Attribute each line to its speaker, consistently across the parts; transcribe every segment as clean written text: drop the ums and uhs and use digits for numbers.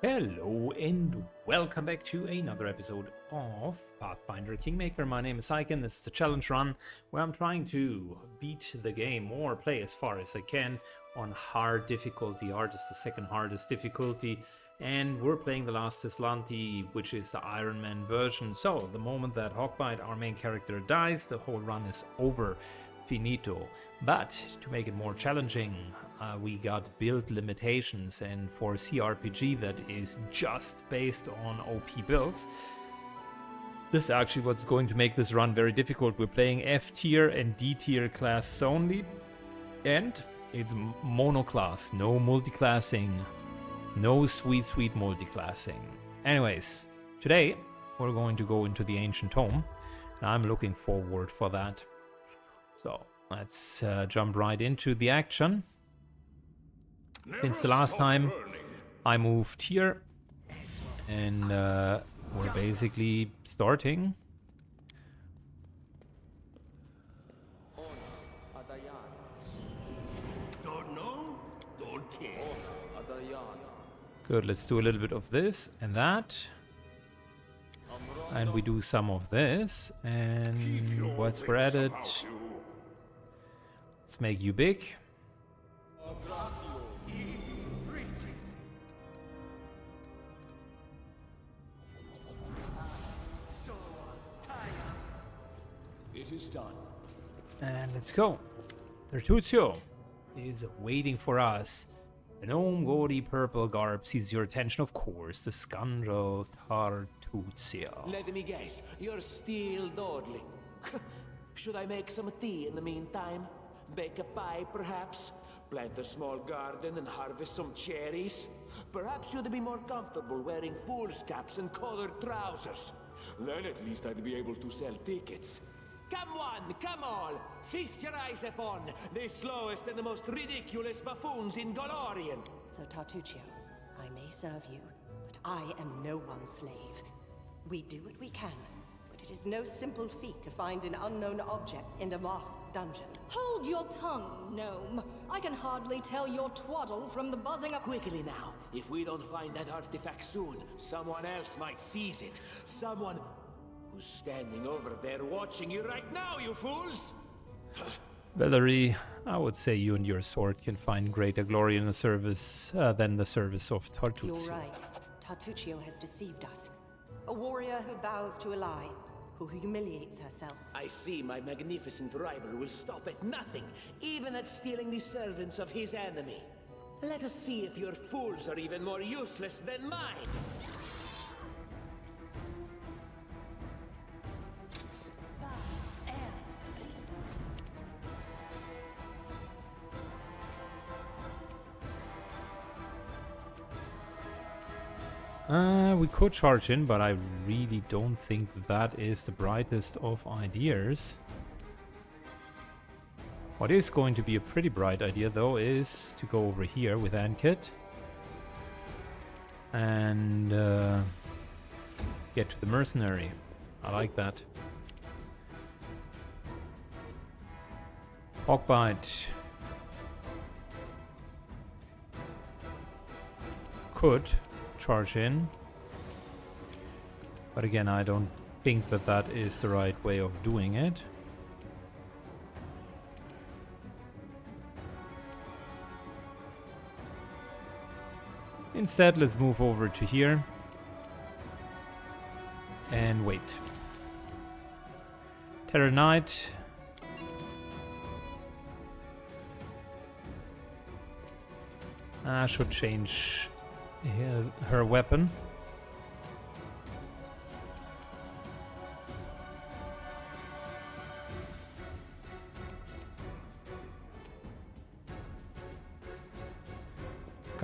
Speaker 1: Hello and welcome back to another episode of Pathfinder Kingmaker. My name is Syken. This is the challenge run where I'm trying to beat the game or play as far as I can on hard difficulty. Hard is the second hardest difficulty, and we're playing the Last Azlanti, which is the Iron Man version. So the moment that Hawkbite, our main character, dies, the whole run is over. Finito. But to make it more challenging, we got build limitations, and for a CRPG that is just based on OP builds, this is actually what's going to make this run very difficult. We're playing F tier and D tier classes only, and it's monoclass, no multiclassing, no sweet multiclassing. Anyways, today we're going to go into the ancient tome, and I'm looking forward for that. So let's jump right into the action. Since the last time I moved here, and we're basically starting.
Speaker 2: Don't know? Don't care.
Speaker 1: Good, let's do a little bit of this and that. And we do some of this. And once we're at it, let's make you big.
Speaker 2: It is done.
Speaker 1: And let's go. Tertuzio is waiting for us. The gnome gaudy purple garb seizes your attention, of course. The scoundrel Tertuzio.
Speaker 3: Let me guess, you're still dawdling. Should I make some tea in the meantime? Bake a pie, perhaps? Plant a small garden and harvest some cherries? Perhaps you'd be more comfortable wearing fool's caps and colored trousers. Then at least I'd be able to sell tickets. Come one, come all! Feast your eyes upon the slowest and the most ridiculous buffoons in Golorian!
Speaker 4: Sir Tartuccio, I may serve you, but I am no one's slave. We do what we can, but it is no simple feat to find an unknown object in a vast dungeon.
Speaker 5: Hold your tongue, gnome. I can hardly tell your twaddle from the buzzing up.
Speaker 3: Quickly now, if we don't find that artifact soon, someone else might seize it. Someone who's standing over there watching you right now, you fools!
Speaker 1: Valerie, I would say you and your sword can find greater glory in the service than the service of Tartuzio.
Speaker 4: You're right. Tartuccio has deceived us. A warrior who bows to a lie, who humiliates herself.
Speaker 3: I see my magnificent rival will stop at nothing, even at stealing the servants of his enemy. Let us see if your fools are even more useless than mine!
Speaker 1: We could charge in, but I really don't think that is the brightest of ideas. What is going to be a pretty bright idea, though, is to go over here with Ankit and get to the mercenary. I like that. Hawkbite could charge in, but again, I don't think that that is the right way of doing it. Instead, let's move over to here and wait. Terror Knight. Should change her weapon.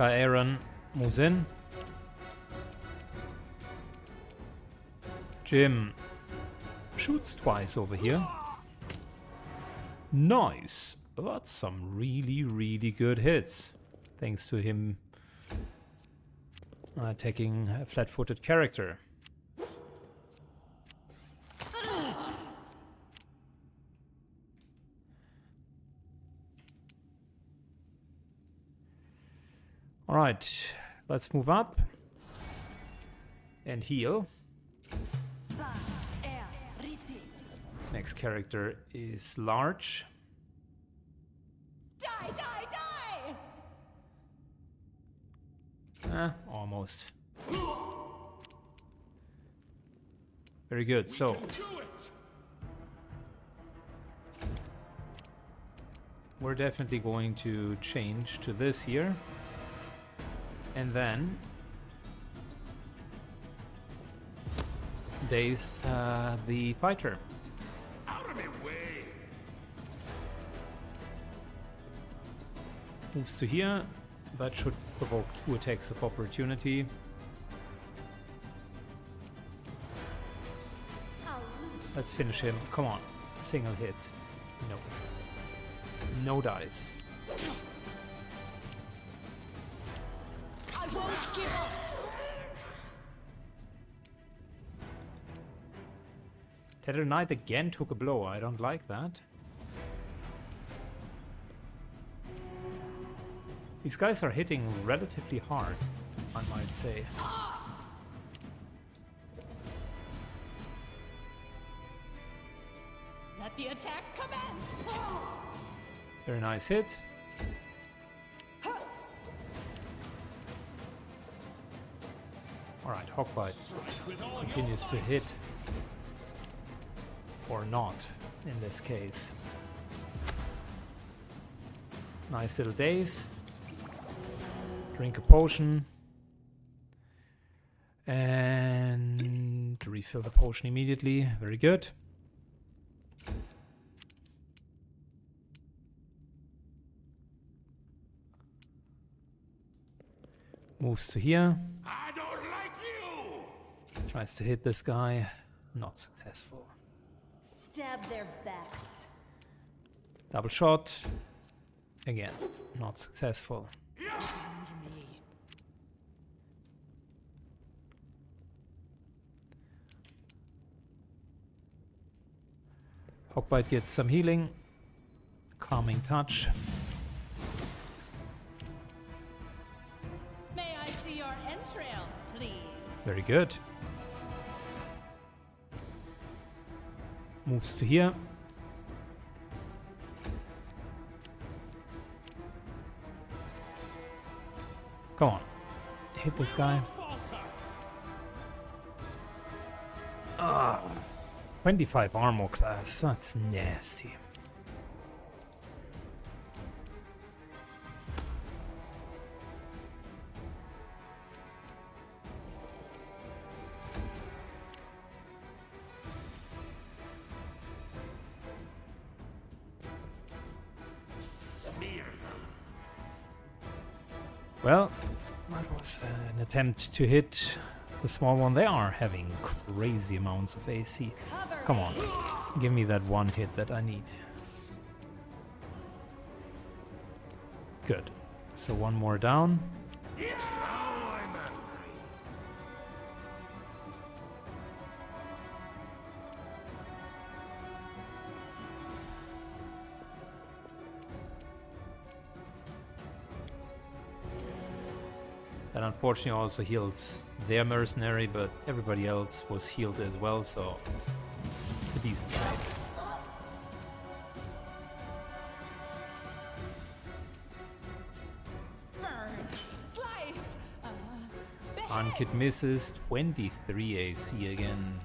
Speaker 1: Aaron moves in. Jim shoots twice over here. Nice. That's some really good hits. Thanks to him taking a flat-footed character. Alright, let's move up. and heal. Next character is large.
Speaker 5: Die, die, die!
Speaker 1: Almost. Very good. So we're definitely going to change to this here, and then daze the fighter.
Speaker 2: Out of my way!
Speaker 1: Moves to here. That should provoke 2 attacks of opportunity. Let's finish him. Come on. Single hit. No. No dice.
Speaker 5: I won't give up!
Speaker 1: Tether Knight again took a blow. I don't like that. These guys are hitting relatively hard, I might say.
Speaker 5: Let the attack commence!
Speaker 1: Very nice hit. Alright, Hawkbite continues to hit. Or not, in this case. Nice little daze. Drink a potion. And refill the potion immediately. Very good. Moves to here.
Speaker 2: I don't like you!
Speaker 1: Tries to hit this guy. Not successful.
Speaker 5: Stab their backs.
Speaker 1: Double shot. Again, not successful. Hawkbite gets some healing. Calming touch.
Speaker 5: May I see your entrails, please?
Speaker 1: Very good. Moves to here. Come on. Hit this guy. 25 armor class. That's nasty. Well, that was an attempt to hit the small one. They are having crazy amounts of AC. Come on, give me that one hit that I need. Good. So one more down. That unfortunately also heals their mercenary, but everybody else was healed as well, so it's a decent fight.
Speaker 5: Burn! Slice!
Speaker 1: Unkit misses, 23 AC again.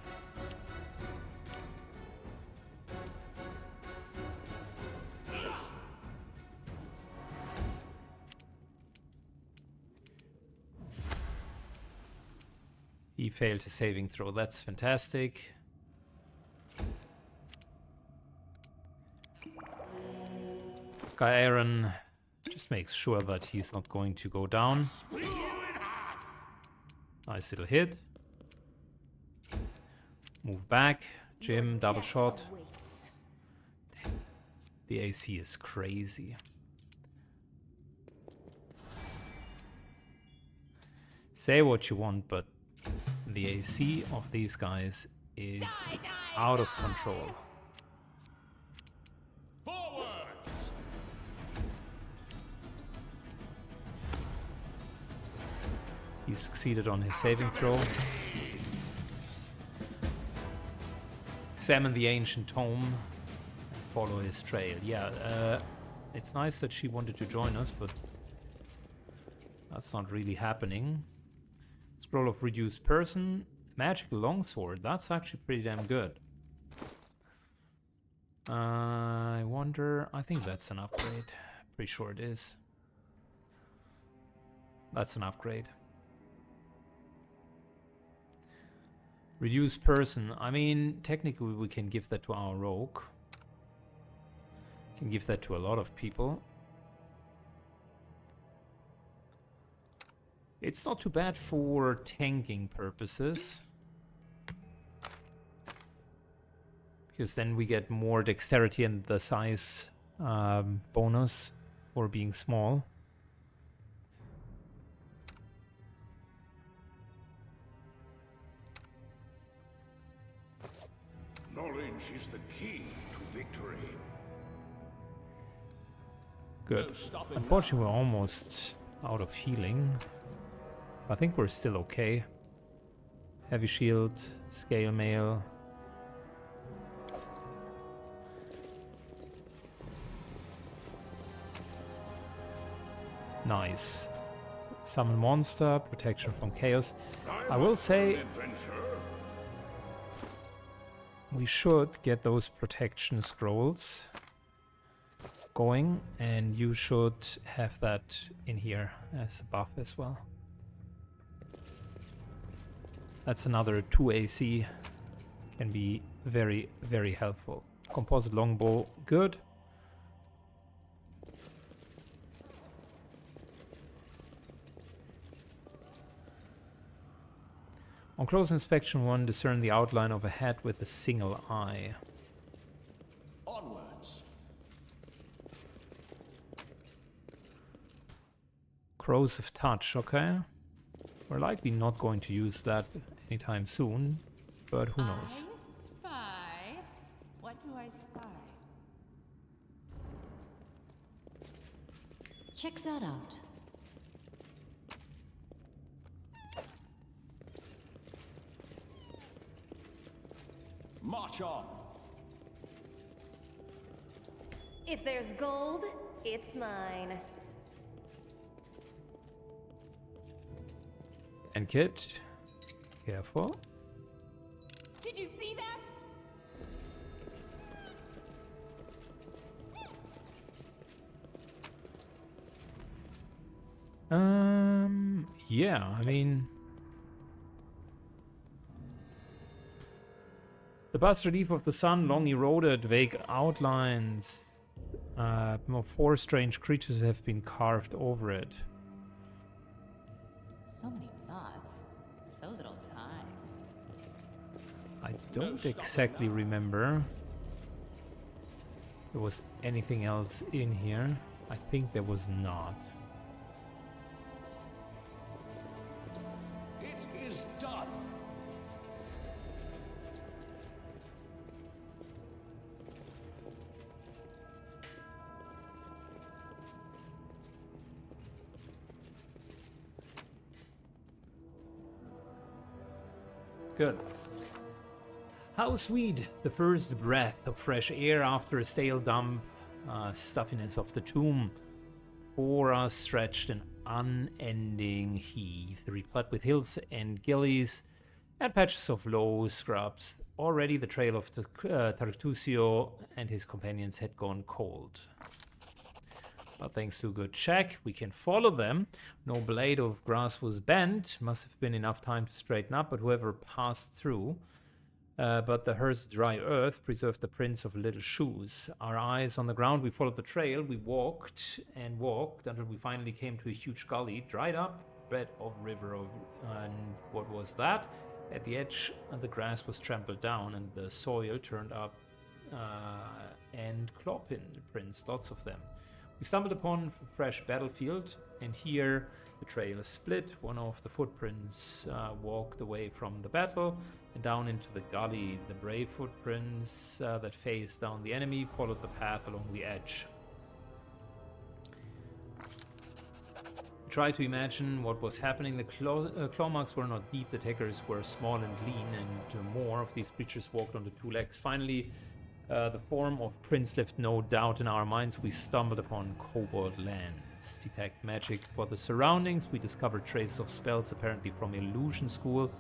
Speaker 1: He failed his saving throw. That's fantastic. Guy Aaron just makes sure that he's not going to go down. Nice little hit. Move back. Jim, double shot. The AC is crazy. Say what you want, but the AC of these guys is out of control.
Speaker 2: Forwards!
Speaker 1: He succeeded on his saving throw. examine the ancient tome and follow his trail. Yeah, it's nice that she wanted to join us, but that's not really happening. Scroll of reduced person, magical longsword. That's actually pretty damn good. I wonder. I think that's an upgrade. Pretty sure it is. That's an upgrade. Reduced person. I mean, technically we can give that to our rogue. Can give that to a lot of people. It's not too bad for tanking purposes. Because then we get more dexterity and the size bonus for being small.
Speaker 2: Knowledge is the key to victory.
Speaker 1: Good. Unfortunately, we're almost out of healing. I think we're still okay. Heavy shield, scale mail. Nice. Summon monster, protection from chaos. I will say we should get those protection scrolls going, and you should have that in here as a buff as well. That's another 2 AC. Can be very, very helpful. Composite longbow, good. On close inspection, one discern the outline of a head with a single eye.
Speaker 3: Onwards.
Speaker 1: Corrosive touch, okay. We're likely not going to use that anytime soon, but who knows.
Speaker 6: I spy. What do I spy?
Speaker 7: Check that out.
Speaker 3: March on.
Speaker 7: If there's gold, it's mine.
Speaker 1: And kit, careful.
Speaker 6: Did you see that?
Speaker 1: Yeah, I mean, the bas relief of the sun, long eroded, vague outlines. 4 strange creatures have been carved over it.
Speaker 6: So many thoughts, so little time.
Speaker 1: I don't exactly remember if there was anything else in here. I think there was not.
Speaker 3: It is done.
Speaker 1: Good. How sweet the first breath of fresh air after a stale dump stuffiness of the tomb. For us stretched an unending heath, replete with hills and gillies and patches of low scrubs. Already the trail of the Tartusio and his companions had gone cold. But thanks to a good check, we can follow them. No blade of grass was bent. Must have been enough time to straighten up, but whoever passed through. But the hearth's dry earth preserved the prints of little shoes. Our eyes on the ground, we followed the trail. We walked and walked until we finally came to a huge gully, dried up, bed of river. And what was that? At the edge, the grass was trampled down and the soil turned up and claw prints, lots of them. We stumbled upon a fresh battlefield, and here the trail is split. One of the footprints walked away from the battle and down into the gully. The brave footprints that faced down the enemy followed the path along the edge. We tried to imagine what was happening. The claw marks were not deep, the attackers were small and lean, and more of these creatures walked on the two legs. Finally, the form of Prince left no doubt in our minds. We stumbled upon Kobold lands. Detect magic for the surroundings. We discovered traces of spells, apparently from Illusion School.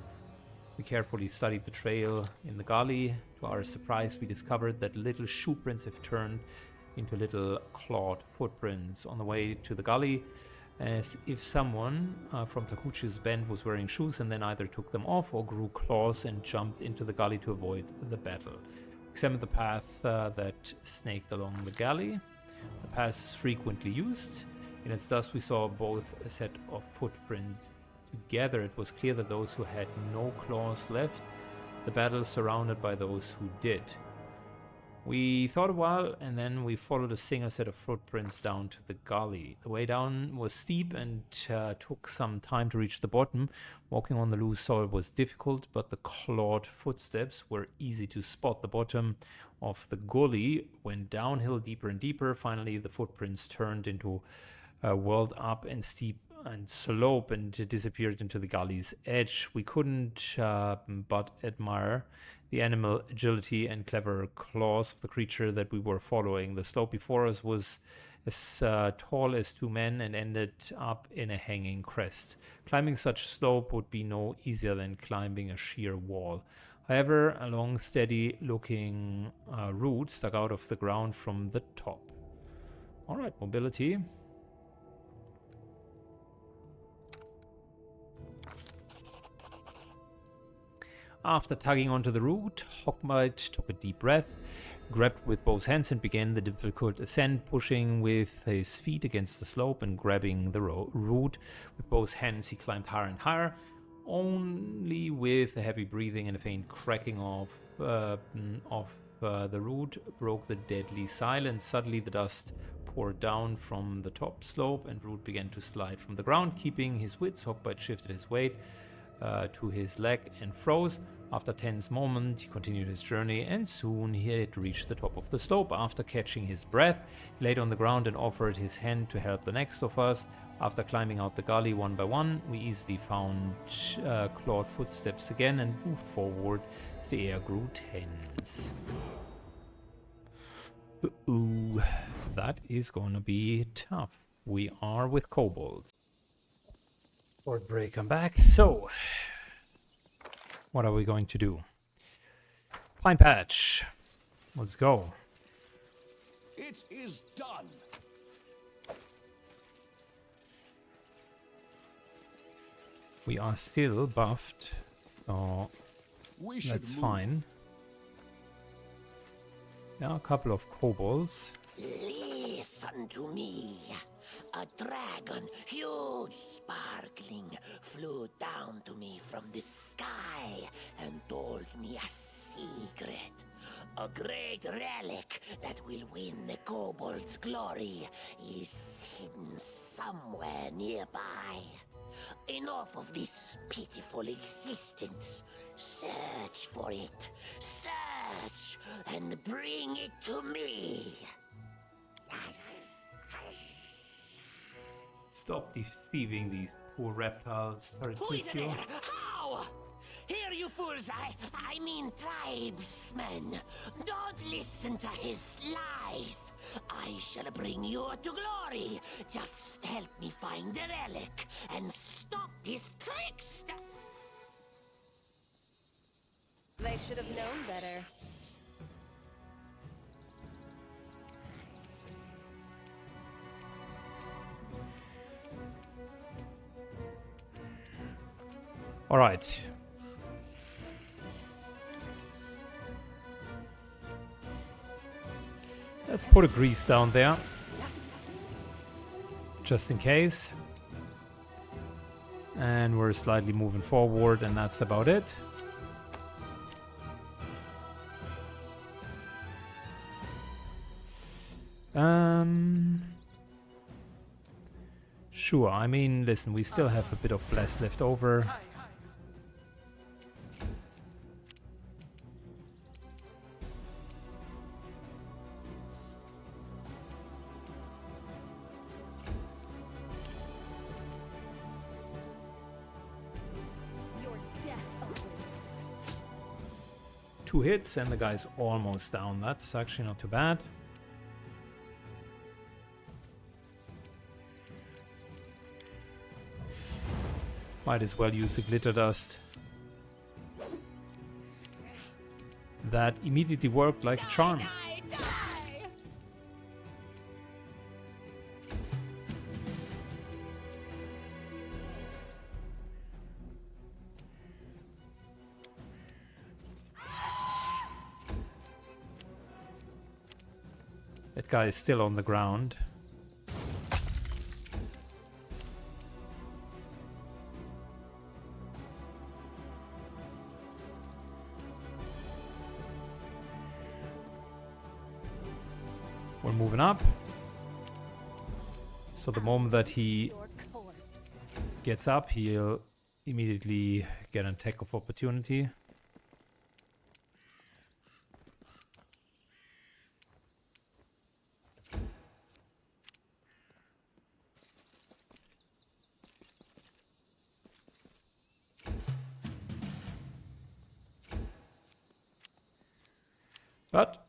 Speaker 1: We carefully studied the trail in the gully. To our surprise, we discovered that little shoe prints have turned into little clawed footprints on the way to the gully, as if someone from Takuchi's band was wearing shoes and then either took them off or grew claws and jumped into the gully to avoid the battle. Examine the path that snaked along the gully. The path is frequently used. In its dust we saw both a set of footprints. Together it was clear that those who had no claws left the battle, surrounded by those who did. We thought a while, and then we followed a single set of footprints down to the gully. The way down was steep and took some time to reach the bottom. Walking on the loose soil was difficult, but the clawed footsteps were easy to spot. The bottom of the gully went downhill deeper and deeper. Finally, the footprints turned into a world up and steep and slope and disappeared into the gully's edge. We couldn't but admire the animal agility and clever claws of the creature that we were following. The slope before us was as tall as two men and ended up in a hanging crest. Climbing such slope would be no easier than climbing a sheer wall. However, a long, steady-looking root stuck out of the ground from the top. All right, mobility. After tugging onto the root, Hawkbite took a deep breath, grabbed with both hands and began the difficult ascent, pushing with his feet against the slope and grabbing the root. With both hands he climbed higher and higher. Only with a heavy breathing and a faint cracking of the root broke the deadly silence. Suddenly the dust poured down from the top slope and root began to slide from the ground. Keeping his wits, Hawkbite shifted his weight to his leg and froze. After a tense moment, he continued his journey, and soon he had reached the top of the slope. After catching his breath, he laid on the ground and offered his hand to help the next of us. After climbing out the gully one by one, we easily found clawed footsteps again and moved forward as the air grew tense. Ooh, that is gonna be tough. We are with kobolds. Short break, I'm back. So, what are we going to do? Pine patch. Let's go.
Speaker 2: It is done.
Speaker 1: We are still buffed, so that's fine. There are a couple of kobolds.
Speaker 8: Listen to me. A dragon, huge, sparkling, flew down to me from the sky and told me a secret. A great relic that will win the kobold's glory is hidden somewhere nearby. Enough of this pitiful existence. Search for it. Search and bring it to me.
Speaker 1: Stop deceiving these poor reptiles.
Speaker 8: Poisoner! How? Here, you fools! I mean tribesmen. Don't listen to his lies. I shall bring you to glory. Just help me find the relic and stop this trickster.
Speaker 7: They should have known better.
Speaker 1: All right. Let's put a grease down there. Just in case. And we're slightly moving forward, and that's about it. Sure, I mean, listen, we still have a bit of blast left over. 2 hits and the guy's almost down. That's actually not too bad. Might as well use the glitter dust. That immediately worked like a charm. That guy is still on the ground. We're moving up. So the moment that he gets up, he'll immediately get an attack of opportunity. But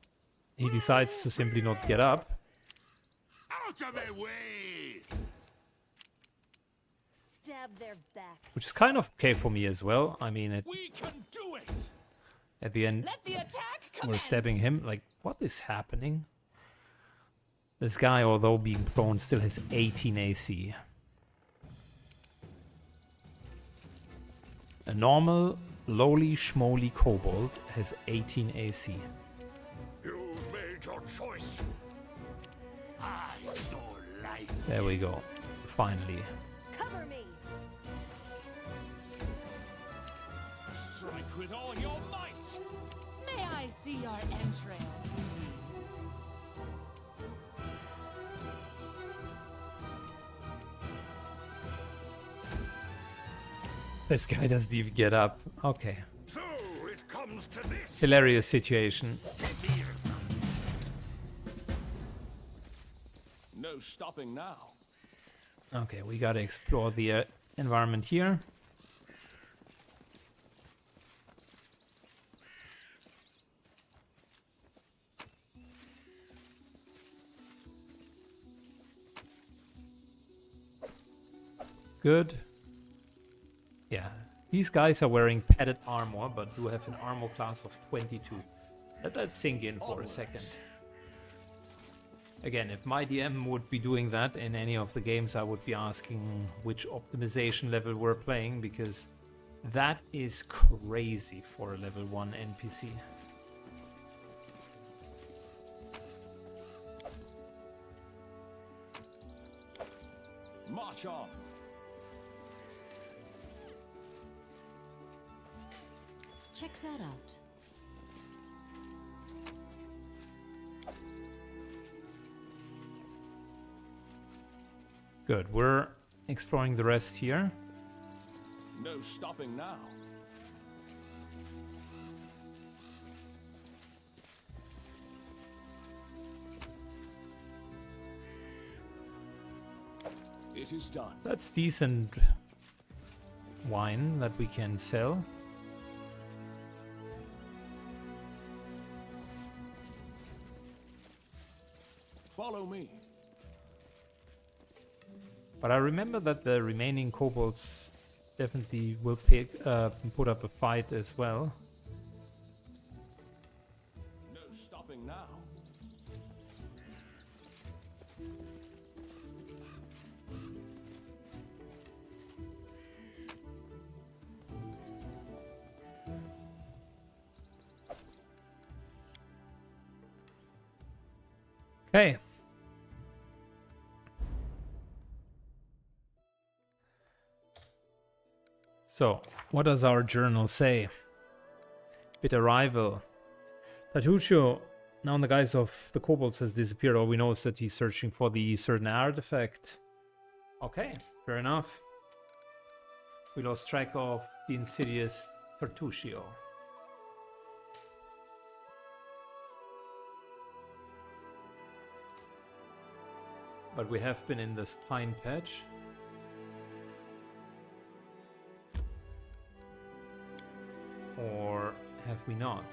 Speaker 1: he decides to simply not get up.
Speaker 2: Out of my way!
Speaker 7: Stab their backs.
Speaker 1: Which is kind of okay for me as well. I mean,
Speaker 3: We can do it!
Speaker 1: at the end,
Speaker 6: Let the attack
Speaker 1: we're
Speaker 6: commence.
Speaker 1: stabbing him. Like, what is happening? This guy, although being prone, still has 18 AC. A normal, lowly, schmoly kobold has 18 AC.
Speaker 2: You made your choice. I don't like
Speaker 1: There we go. Finally.
Speaker 7: Cover me.
Speaker 3: Strike with all your might!
Speaker 6: May I see your entrails, please?
Speaker 1: This guy doesn't even get up. Okay.
Speaker 2: So it comes to this.
Speaker 1: Hilarious situation.
Speaker 3: No stopping now.
Speaker 1: Okay, we gotta explore the environment here. Good. Yeah, these guys are wearing padded armor, but do have an armor class of 22. Let that sink in for a second. Again, if my DM would be doing that in any of the games, I would be asking which optimization level we're playing, because that is crazy for a level 1 NPC.
Speaker 3: March on!
Speaker 7: Check that out.
Speaker 1: Good, we're exploring the rest here.
Speaker 3: No stopping now. It is done.
Speaker 1: That's decent wine that we can sell.
Speaker 3: Follow me.
Speaker 1: But I remember that the remaining kobolds definitely will put up a fight as well.
Speaker 3: No stopping now.
Speaker 1: Okay. So, what does our journal say? With arrival, Tatuccio, now in the guise of the kobolds, has disappeared. All we know is that he's searching for the certain artifact. Okay, fair enough. We lost track of the insidious Tatuccio. But we have been in this pine patch. Or have we not?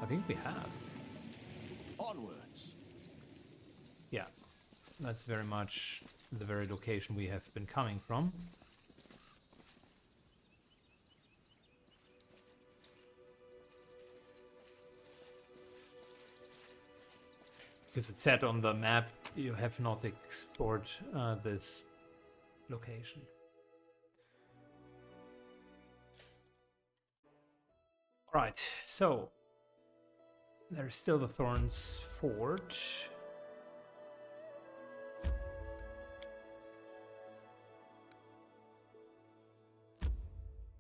Speaker 1: I think we have.
Speaker 2: Onwards.
Speaker 1: Yeah, that's very much the very location we have been coming from. Because it said on the map you have not explored this location. Alright, so there's still the Thorns Fort.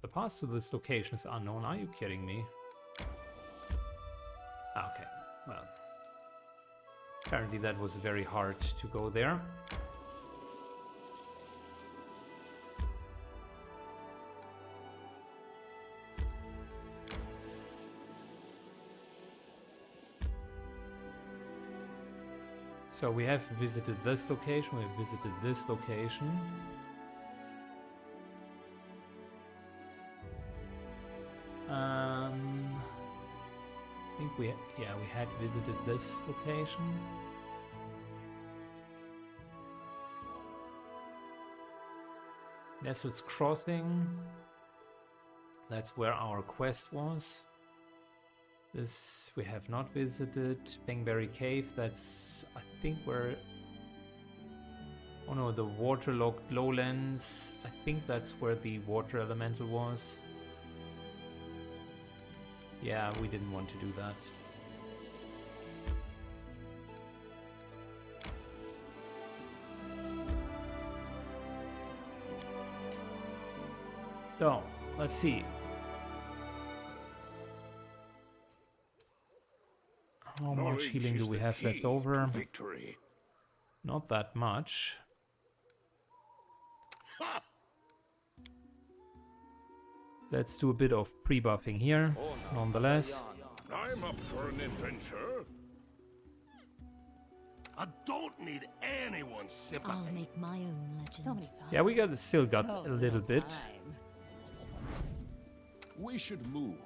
Speaker 1: The path to this location is unknown. Are you kidding me? Okay, well. Apparently that was very hard to go there. So we have visited this location, we have visited this location. I think we had visited this location. Nestle's Crossing. That's where our quest was. This we have not visited. Bangberry Cave, that's I think where... Oh no, the waterlogged lowlands. I think that's where the water elemental was. Yeah, we didn't want to do that. So, let's see. How much healing do we have left over?
Speaker 2: Victory.
Speaker 1: Not that much.
Speaker 2: Ha!
Speaker 1: Let's do a bit of pre-buffing here, nonetheless.
Speaker 2: I'm up for an adventure.
Speaker 9: I don't need anyone's sympathy.
Speaker 7: I'll make my own legend.
Speaker 6: So many thoughts.
Speaker 1: Yeah, we still got a little bit.
Speaker 2: We should move.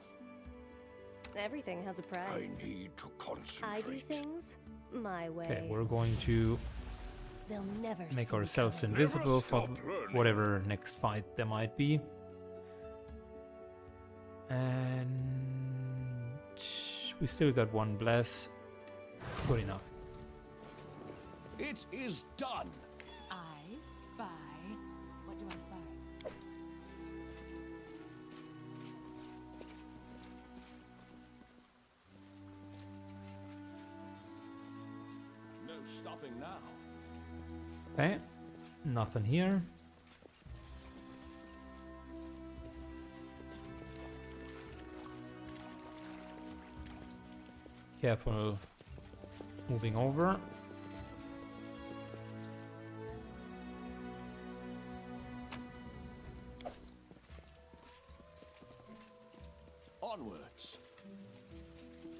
Speaker 10: Everything has a
Speaker 2: I
Speaker 10: price.
Speaker 2: need to concentrate.
Speaker 10: I do things my way.
Speaker 1: Okay, we're going to
Speaker 10: They'll never
Speaker 1: make
Speaker 10: see me
Speaker 1: ourselves
Speaker 10: coming.
Speaker 1: invisible for
Speaker 2: stop learning.
Speaker 1: whatever next fight there might be. And we still got one bless. Good enough.
Speaker 2: It is done.
Speaker 6: I spy. What do I spy?
Speaker 2: No stopping now.
Speaker 1: Okay, nothing here. Careful moving over.
Speaker 2: Onwards.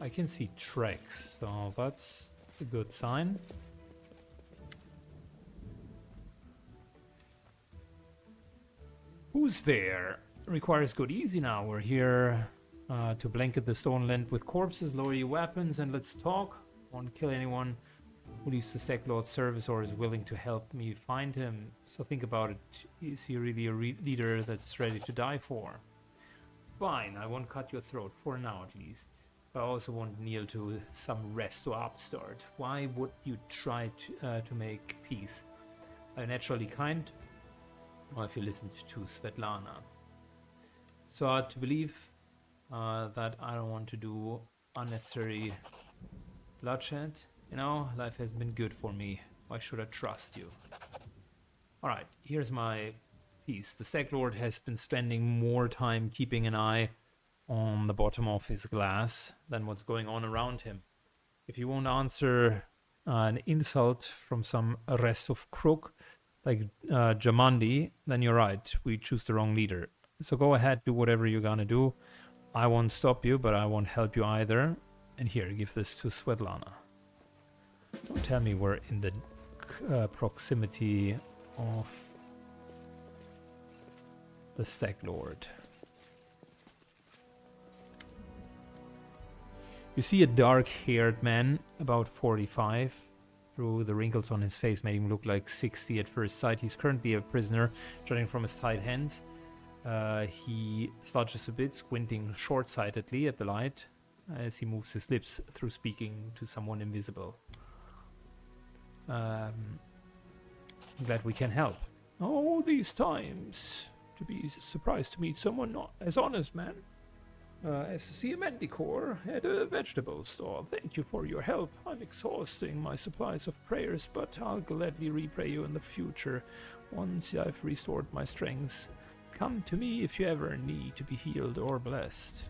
Speaker 1: I can see tracks, so that's a good sign. Who's there? Requires good easy now. We're here to blanket the stone land with corpses, lower your weapons, and let's talk. Won't kill anyone who leaves the Stag Lord's service or is willing to help me find him. So think about it. Is he really a leader that's ready to die for? Fine, I won't cut your throat, for now at least. But I also won't kneel to some rest or upstart. Why would you try to make peace? Are you naturally kind? Or if you listened to Svetlana? So hard to believe that I don't want to do unnecessary bloodshed. You know, life has been good for me. Why should I trust you? Alright, here's my piece. The Stag Lord has been spending more time keeping an eye on the bottom of his glass than what's going on around him. If you won't answer an insult from some rest of crook like Jamandi, then you're right. We choose the wrong leader. So go ahead, do whatever you're gonna do. I won't stop you, but I won't help you either. And here, give this to Svetlana. Don't tell me we're in the proximity of the Stag Lord. You see a dark-haired man, about 45, through the wrinkles on his face made him look like 60 at first sight. He's currently a prisoner, judging from his tied hands. He slouches a bit, squinting short-sightedly at the light as he moves his lips through speaking to someone invisible. Glad we can help. All these times to be surprised to meet someone not as honest, man. As to see a manticore at a vegetable store. Thank you for your help. I'm exhausting my supplies of prayers, but I'll gladly repay you in the future once I've restored my strength. Come to me if you ever need to be healed or blessed.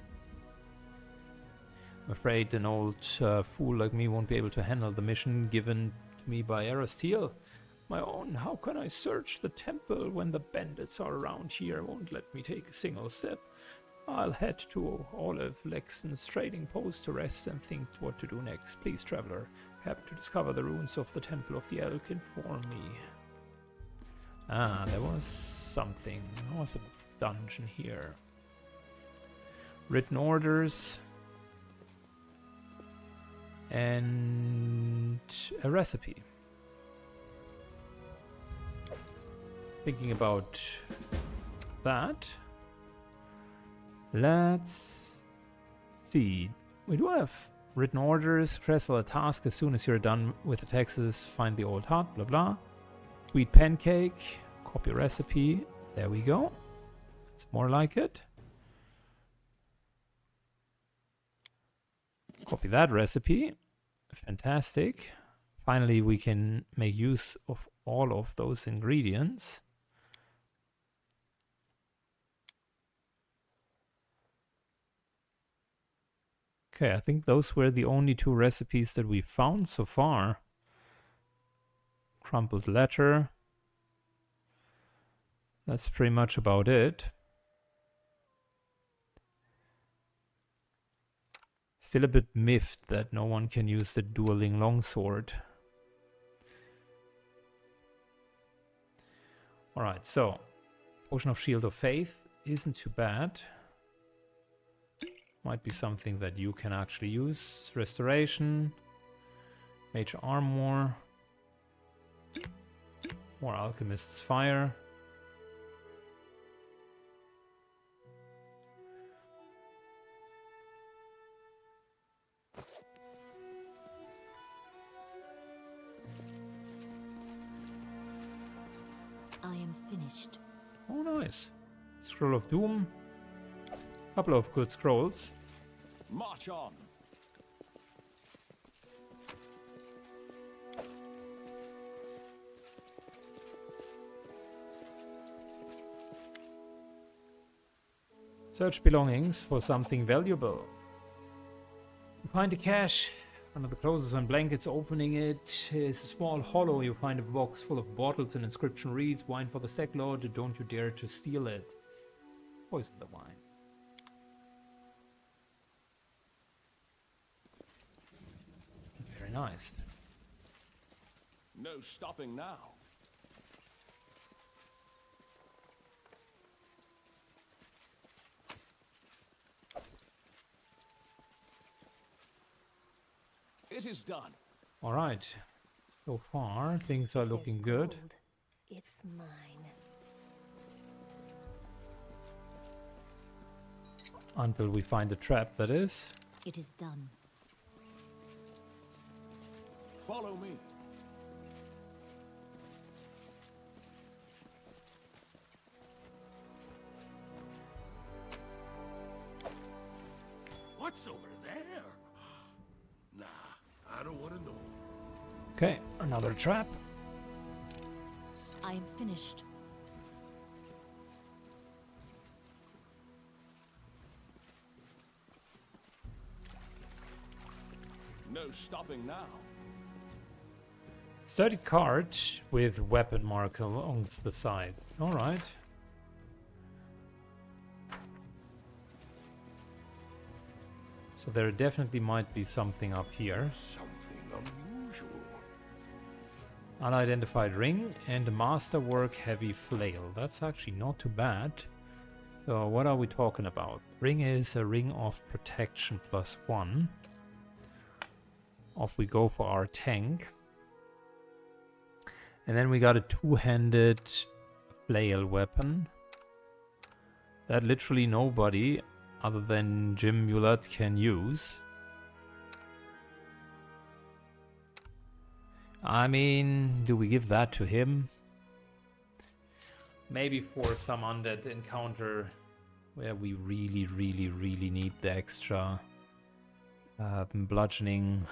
Speaker 1: I'm afraid an old fool like me won't be able to handle the mission given to me by Erasteel. My own, how can I search the temple when the bandits are around here? Won't let me take a single step. I'll head to Olive Lexton's trading post to rest and think what to do next. Please, traveler, happy to discover the ruins of the Temple of the Elk, inform me. Ah, there was something. There was a dungeon here. Written orders. And a recipe. Thinking about that. Let's see. We do have written orders. Kressle a task as soon as you're done with the taxes. Find the old hut, blah blah. Sweet pancake. Copy recipe. There we go. It's more like it. Copy that recipe. Fantastic. Finally, we can make use of all of those ingredients. Okay, I think those were the only two recipes that we found so far. Crumpled letter. That's pretty much about it. Still a bit miffed that no one can use the dueling longsword. Alright, so Potion of Shield of Faith isn't too bad. Might be something that you can actually use. Restoration. Mage Armor. More Alchemist's Fire.
Speaker 7: I am finished.
Speaker 1: Oh, nice. Scroll of Doom. Couple of good scrolls.
Speaker 2: March on.
Speaker 1: Search belongings for something valuable. You find a cache. One of the clothes on blankets. Opening it is a small hollow. You find a box full of bottles. An inscription reads, "Wine for the stag lord. Don't you dare to steal it." Poison the wine. Very nice.
Speaker 2: No stopping now. It is done.
Speaker 1: All right. So far, things are looking good.
Speaker 10: Gold. It's mine.
Speaker 1: Until we find a trap, that is.
Speaker 7: It is done.
Speaker 2: Follow me.
Speaker 9: What's over there? Nah, I don't want to know.
Speaker 1: Okay, another trap.
Speaker 7: I am finished.
Speaker 2: No stopping now.
Speaker 1: Studded card with weapon mark along the side. All right. So there definitely might be something up here.
Speaker 2: Something unusual.
Speaker 1: Unidentified ring and a masterwork heavy flail. That's actually not too bad. So what are we talking about? Ring is a ring of protection +1. Off we go for our tank. And then we got a two-handed flail weapon that literally nobody other than Jim Mulat can use. I mean, do we give that to him? Maybe for some undead encounter where we really need the extra bludgeoning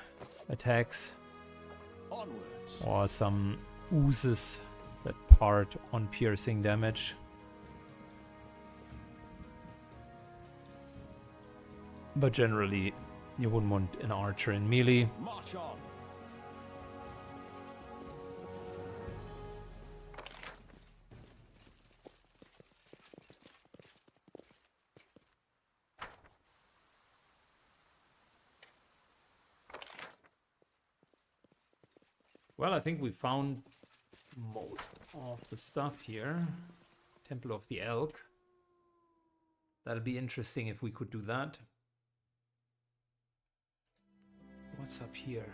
Speaker 1: attacks.
Speaker 3: Onwards.
Speaker 1: Or some oozes that part on piercing damage. But generally, you wouldn't want an archer in melee.
Speaker 3: March on.
Speaker 1: Well, I think we found most of the stuff here. Temple of the Elk. That'll be interesting if we could do that. What's up here?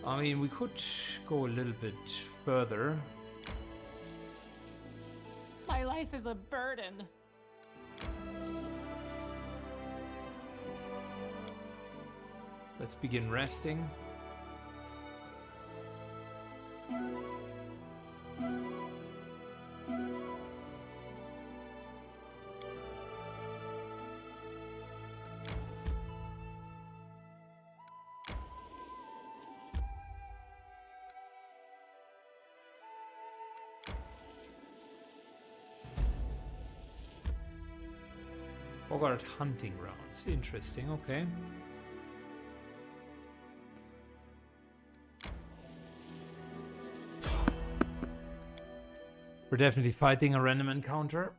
Speaker 1: I mean, we could go a little bit further.
Speaker 6: My life is a burden.
Speaker 1: Let's begin resting. Boggard hunting rounds. Interesting, okay. We're definitely fighting a random encounter.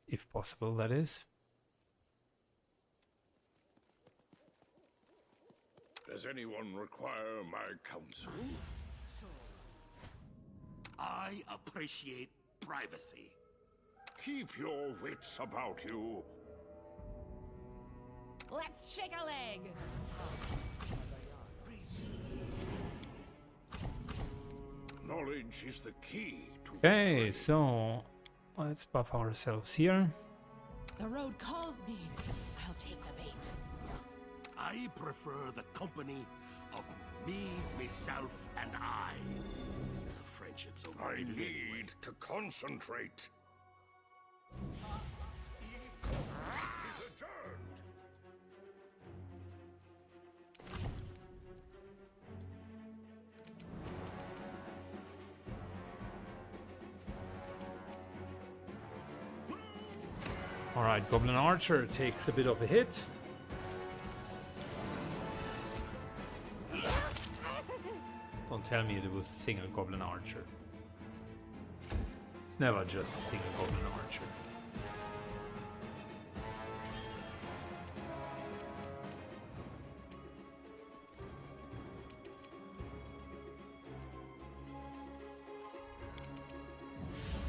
Speaker 1: If possible, that is.
Speaker 2: Does anyone require my counsel?
Speaker 9: I appreciate privacy.
Speaker 2: Keep your wits about you.
Speaker 6: Let's shake a leg.
Speaker 2: Knowledge is the key to
Speaker 1: Okay,
Speaker 2: victory.
Speaker 1: so let's buff ourselves here.
Speaker 6: The road calls me. I'll take the bait.
Speaker 9: I prefer the company of me, myself, and I. Friendship's
Speaker 2: I
Speaker 9: overrated anyway.
Speaker 2: need to concentrate. Is adjourned.
Speaker 1: Alright, Goblin Archer takes a bit of a hit. Don't tell me there was a single Goblin Archer. It's never just a single Goblin Archer.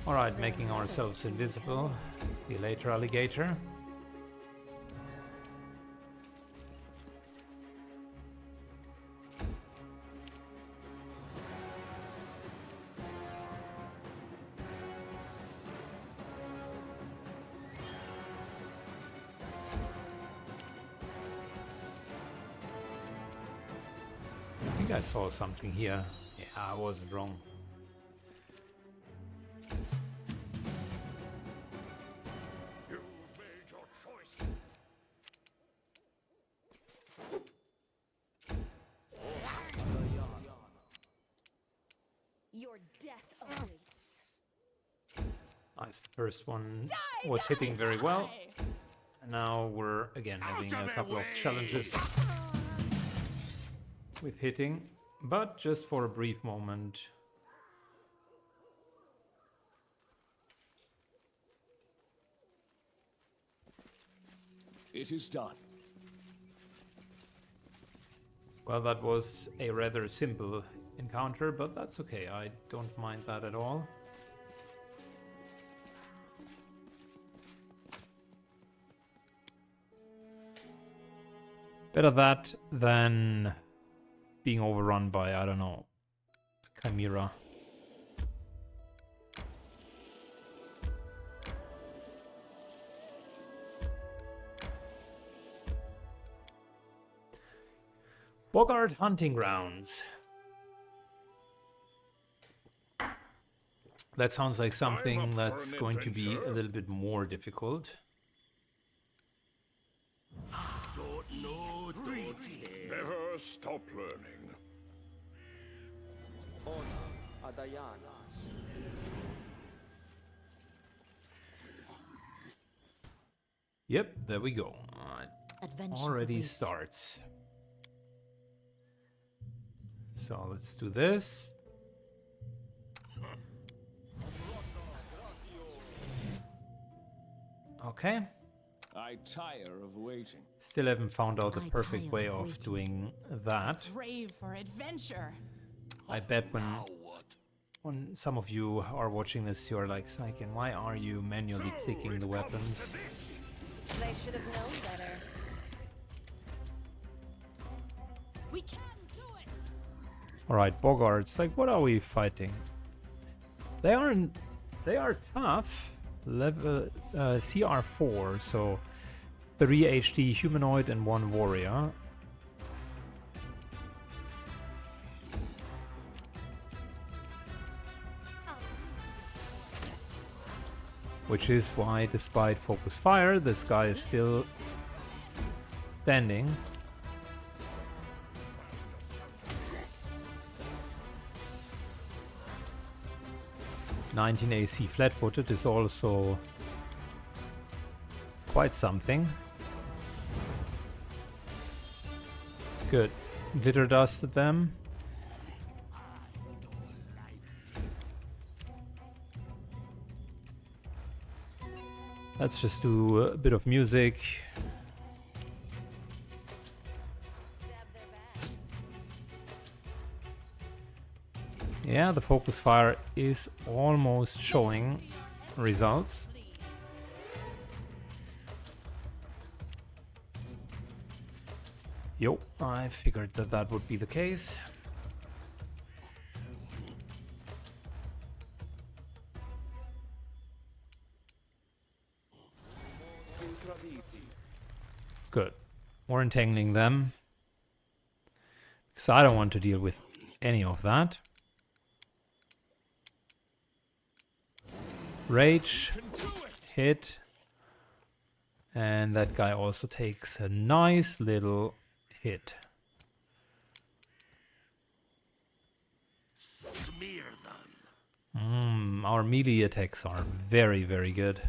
Speaker 1: Alright, making ourselves invisible. See you later, alligator. I think I saw something here. Yeah, I wasn't wrong.
Speaker 2: You've made your choice.
Speaker 10: Your death awaits.
Speaker 1: Nice, the first one was hitting very well. And now we're again having a couple of challenges with hitting, but just for a brief moment.
Speaker 3: It is done.
Speaker 1: Well, that was a rather simple encounter, but that's okay. I don't mind that at all. Better that than being overrun by, I don't know, Chimera. Boggard Hunting Grounds. That sounds like something that's going to be a little bit more difficult.
Speaker 2: Never stop learning.
Speaker 1: Yep, there we go.
Speaker 7: Adventures
Speaker 1: Already
Speaker 7: await.
Speaker 1: starts. So let's do this. Okay.
Speaker 3: I tire of waiting.
Speaker 1: Still haven't found out the
Speaker 7: I
Speaker 1: perfect
Speaker 7: tire
Speaker 1: way
Speaker 7: of
Speaker 1: of
Speaker 7: waiting.
Speaker 1: doing that.
Speaker 6: Brave for adventure.
Speaker 1: I bet when
Speaker 9: Now what?
Speaker 1: some of you are watching this, you're like, Saiken, why are you manually clicking the weapons?
Speaker 10: They should have known better.
Speaker 7: We can do it.
Speaker 1: Alright, Boggards, like, what are we fighting? They are tough. Level CR4, so 3 HD humanoid and 1 warrior. Which is why, despite focus fire, this guy is still standing. (19 AC flat-footed) is also quite something. Good. Glitter dusted them. Let's just do a bit of music. Yeah, the focus fire is almost showing results. Yo, I figured that that would be the case. Good. We're entangling them. Because I don't want to deal with any of that. Rage. Hit. And that guy also takes a nice little hit.
Speaker 9: Smear them.
Speaker 1: Our melee attacks are very, very good.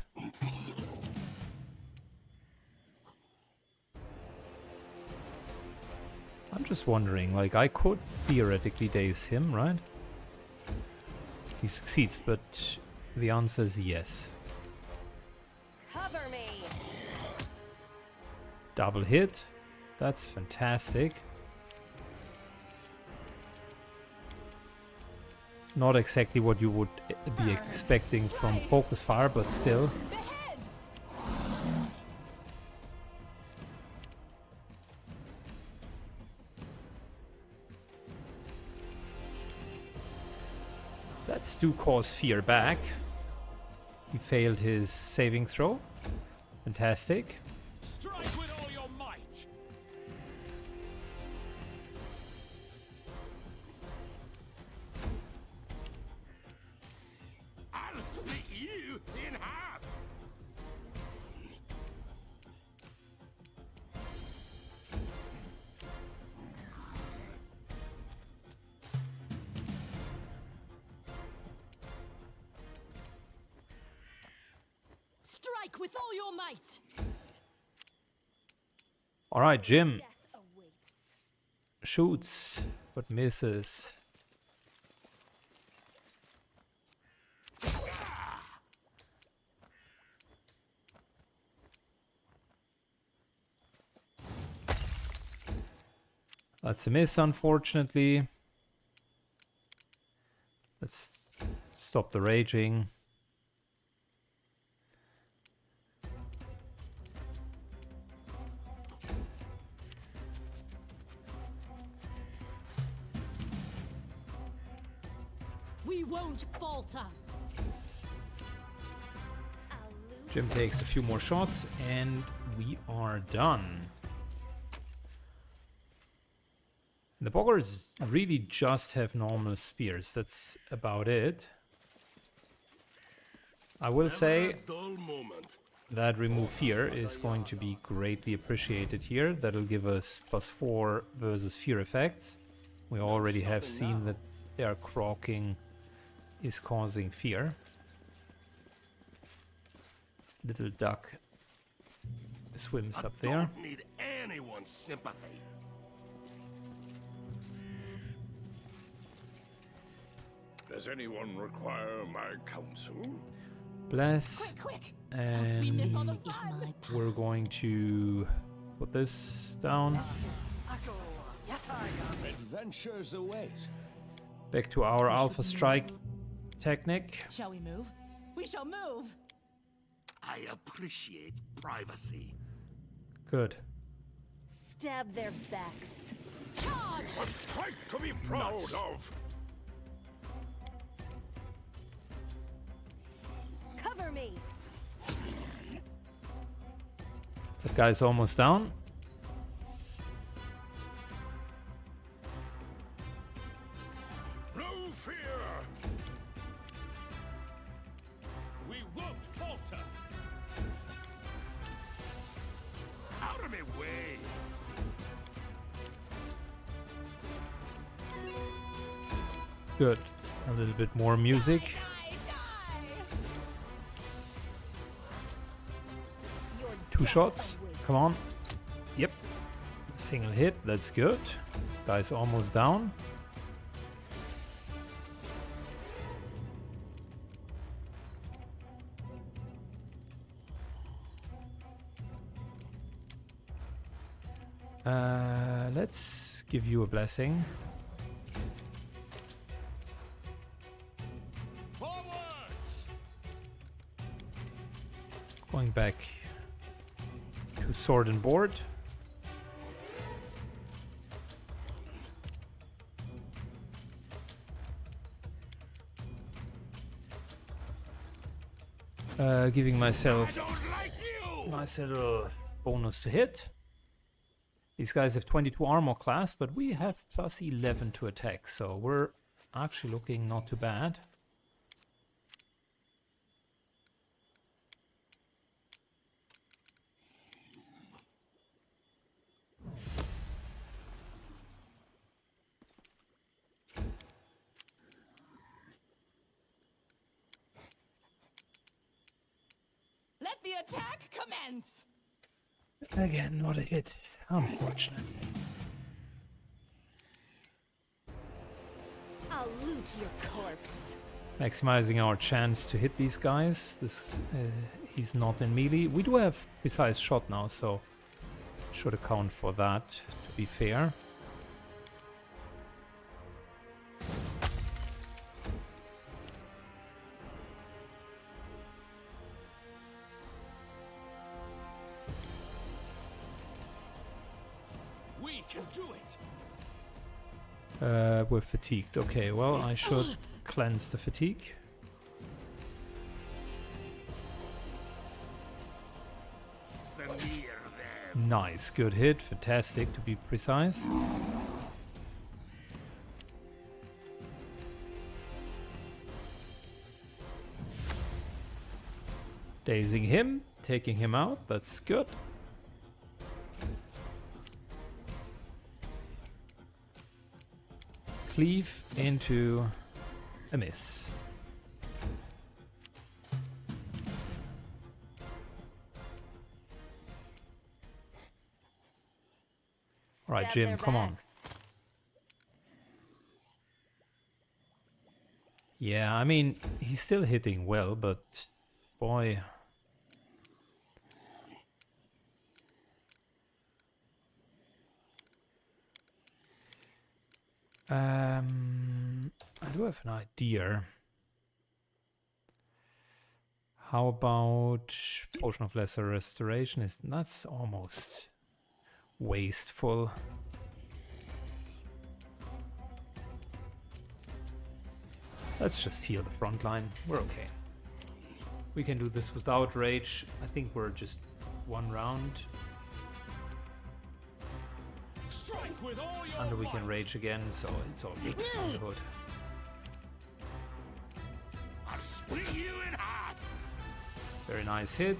Speaker 1: I'm just wondering, like, I could theoretically daze him, right? He succeeds, but the answer is yes.
Speaker 10: Cover me.
Speaker 1: Double hit. That's fantastic. Not exactly what you would be expecting from focus fire, but still. Let's do cause fear back. He failed his saving throw. Fantastic.
Speaker 3: Strike with all your might.
Speaker 9: I'll split you in half.
Speaker 7: Strike with all your might.
Speaker 1: All right, Jim
Speaker 10: Death awaits.
Speaker 1: shoots, but misses. That's a miss, unfortunately. Stop the raging.
Speaker 7: We won't falter.
Speaker 1: Jim takes a few more shots and we are done. The Boggards really just have normal spears. That's about it. I will say that remove fear is going to be greatly appreciated here. That'll give us +4 versus fear effects. We already have seen that their croaking is causing fear. Little duck swims up there.
Speaker 9: Don't need anyone's sympathy.
Speaker 2: Does anyone require my counsel?
Speaker 1: Bless.
Speaker 6: Quick!
Speaker 1: And we're going to put this down.
Speaker 3: Adventures await.
Speaker 1: Back to our Alpha Strike technique.
Speaker 6: Shall we move? We shall move!
Speaker 9: I appreciate privacy.
Speaker 1: Good.
Speaker 10: Stab their backs.
Speaker 7: Charge!
Speaker 2: A strike to be proud of!
Speaker 10: Cover me!
Speaker 1: That guy's almost down.
Speaker 2: No fear! We won't falter!
Speaker 9: Out of my way!
Speaker 1: Good. A little bit more music. 2 shots. Come on. Yep. Single hit. That's good. Guy's almost down. Let's give you a blessing.
Speaker 2: Forwards!
Speaker 1: Going back to sword and board. Giving myself nice little bonus to hit. These guys have 22 armor class, but we have +11 to attack, so we're actually looking not too bad.
Speaker 6: Let the attack commence!
Speaker 1: Again, not a hit. Unfortunate.
Speaker 10: I'll loot your corpse.
Speaker 1: Maximizing our chance to hit these guys. This he's not in melee. We do have precise shot now, so should account for that, to be fair.
Speaker 3: We can do it.
Speaker 1: We're fatigued. Okay, well, I should cleanse the fatigue. Nice, good hit. Fantastic, to be precise. Dazing him, taking him out. That's good. Cleave into a miss. All right, Jim, come on. Yeah, I mean, he's still hitting well, but boy. I do have an idea. How about Potion of Lesser Restoration? That's almost wasteful. Let's just heal the front line. We're okay. We can do this without rage. I think we're just one round. And we can rage again, so it's all good on the hood.
Speaker 9: I'll split you in half.
Speaker 1: Very nice hit.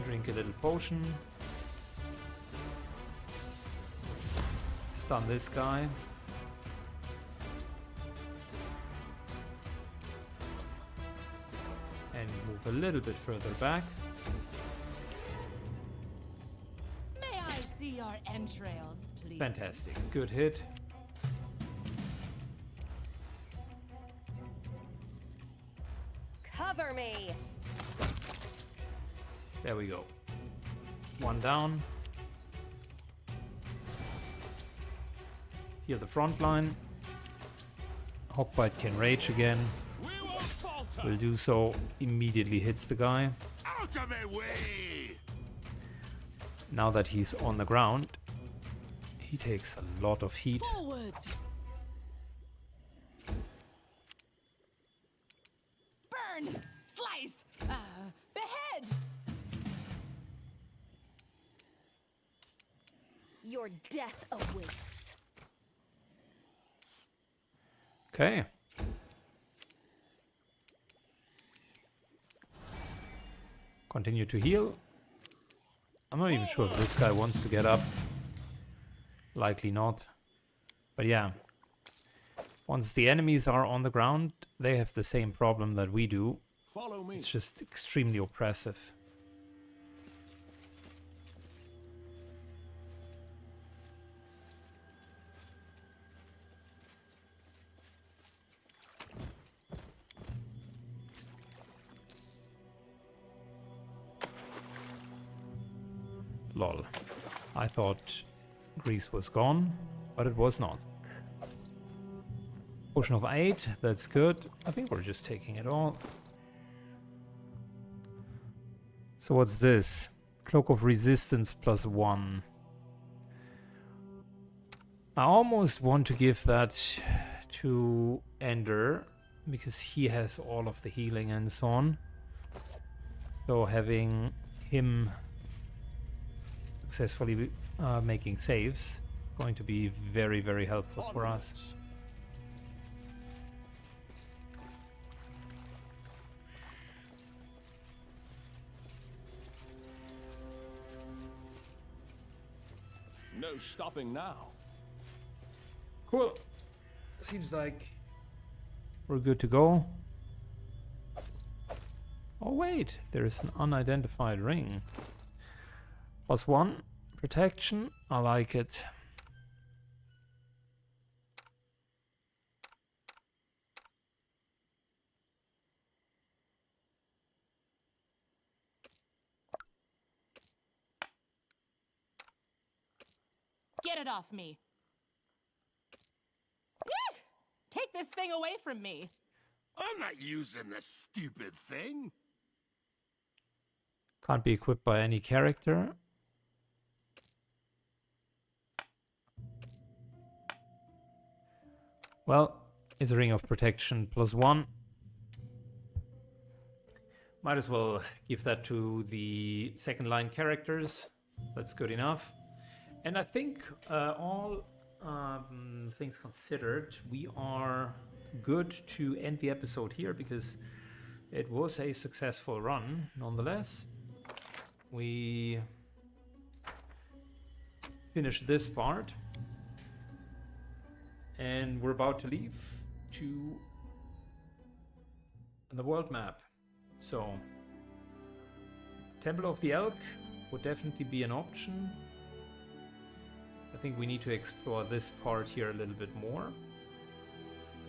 Speaker 1: Drink a little potion. Stun this guy. And move a little bit further back.
Speaker 6: May I see your entrails, please?
Speaker 1: Fantastic. Good hit.
Speaker 10: Cover me.
Speaker 1: There we go. One down. Heal the front line. Hawkbite can rage again. Will do so. Immediately hits the guy.
Speaker 9: Out of my way!
Speaker 1: Now that he's on the ground, he takes a lot of heat.
Speaker 7: Forwards!
Speaker 6: Burn! Slice! Behead!
Speaker 10: Your death awaits.
Speaker 1: Okay. Continue to heal. I'm not even sure if this guy wants to get up. Likely not. But yeah. Once the enemies are on the ground, they have the same problem that we do.
Speaker 3: Follow me.
Speaker 1: It's just extremely oppressive. Lol. I thought Grease was gone, but it was not. Potion of 8, that's good. I think we're just taking it all. So what's this? Cloak of Resistance +1. I almost want to give that to Ender, because he has all of the healing and so on. So having him successfully making saves going to be very, very helpful for us.
Speaker 3: No stopping now.
Speaker 1: Cool. Seems like we're good to go. Oh wait, there is an unidentified ring. +1 protection. I like it.
Speaker 6: Get it off me. Eek! Take this thing away from me.
Speaker 9: I'm not using this stupid thing.
Speaker 1: Can't be equipped by any character. Well, it's a ring of protection +1. Might as well give that to the second line characters. That's good enough. And I think all things considered, we are good to end the episode here because it was a successful run nonetheless. We finished this part and we're about to leave to the world map. So Temple of the Elk would definitely be an option. I think we need to explore this part here a little bit more.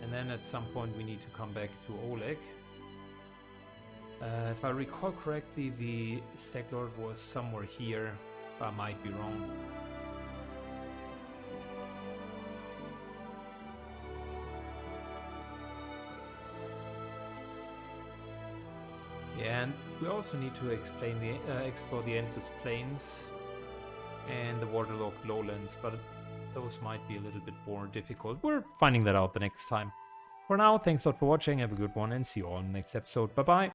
Speaker 1: And then at some point we need to come back to Oleg. If I recall correctly, the Stag Lord was somewhere here, but I might be wrong. And we also need to explore the Endless Plains and the waterlogged lowlands, but those might be a little bit more difficult. We're finding that out the next time. For now, thanks a lot for watching, have a good one, and see you all in the next episode. Bye bye!